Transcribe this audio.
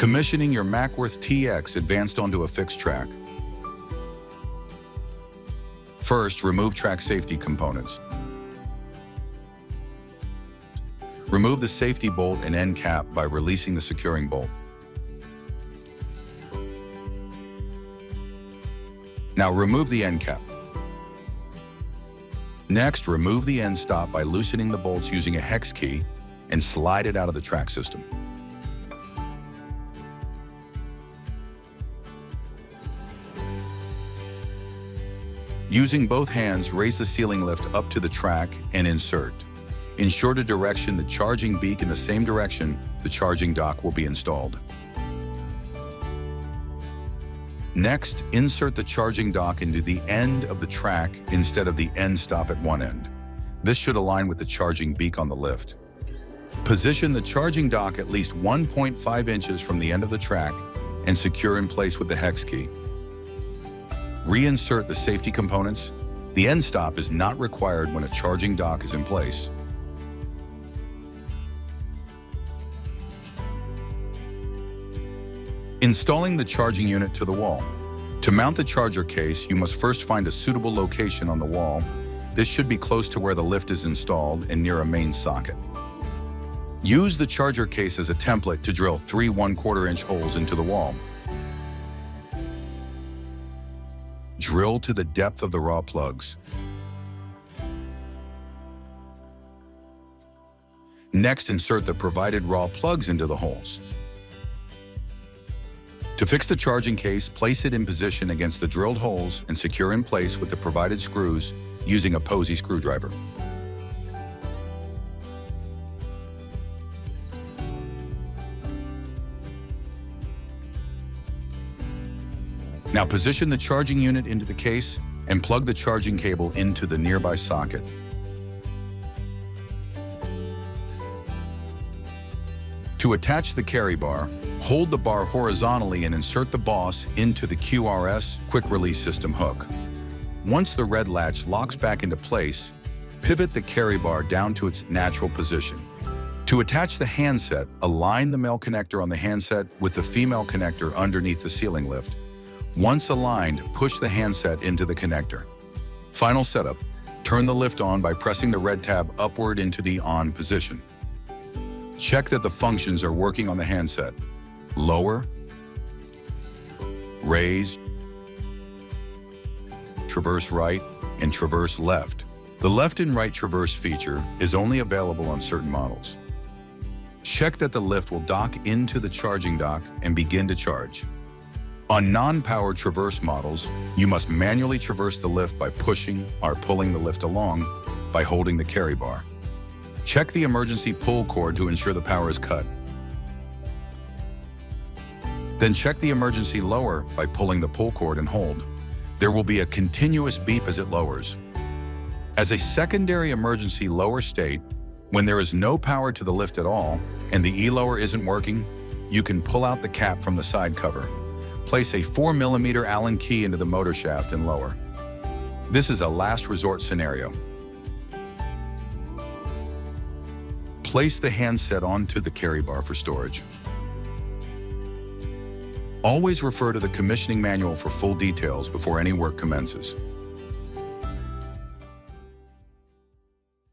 Commissioning your Mackworth TX advanced onto a fixed track. First, remove track safety components. Remove the safety bolt and end cap by releasing the securing bolt. Now remove the end cap. Next, remove the end stop by loosening the bolts using a hex key and slide it out of the track system. Using both hands, raise the ceiling lift up to the track and insert. Ensure to direction the charging beak in the same direction the charging dock will be installed. Next, insert the charging dock into the end of the track instead of the end stop at one end. This should align with the charging beak on the lift. Position the charging dock at least 1.5 inches from the end of the track and secure in place with the hex key. Reinsert the safety components. The end stop is not required when a charging dock is in place. Installing the charging unit to the wall. To mount the charger case, you must first find a suitable location on the wall. This should be close to where the lift is installed and near a main socket. Use the charger case as a template to drill 3 1/4-inch holes into the wall. Drill to the depth of the raw plugs. Next, insert the provided raw plugs into the holes. To fix the charging case, place it in position against the drilled holes and secure in place with the provided screws using a posy screwdriver. Now position the charging unit into the case and plug the charging cable into the nearby socket. To attach the carry bar, hold the bar horizontally and insert the boss into the QRS quick release system hook. Once the red latch locks back into place, pivot the carry bar down to its natural position. To attach the handset, align the male connector on the handset with the female connector underneath the ceiling lift. Once aligned, push the handset into the connector. Final setup, turn the lift on by pressing the red tab upward into the on position. Check that the functions are working on the handset. Lower, raise, traverse right, and traverse left. The left and right traverse feature is only available on certain models. Check that the lift will dock into the charging dock and begin to charge. On non-powered traverse models, you must manually traverse the lift by pushing or pulling the lift along by holding the carry bar. Check the emergency pull cord to ensure the power is cut. Then check the emergency lower by pulling the pull cord and hold. There will be a continuous beep as it lowers. As a secondary emergency lower state, when there is no power to the lift at all and the E-lower isn't working, you can pull out the cap from the side cover. Place a 4mm Allen key into the motor shaft and lower. This is a last resort scenario. Place the handset onto the carry bar for storage. Always refer to the commissioning manual for full details before any work commences.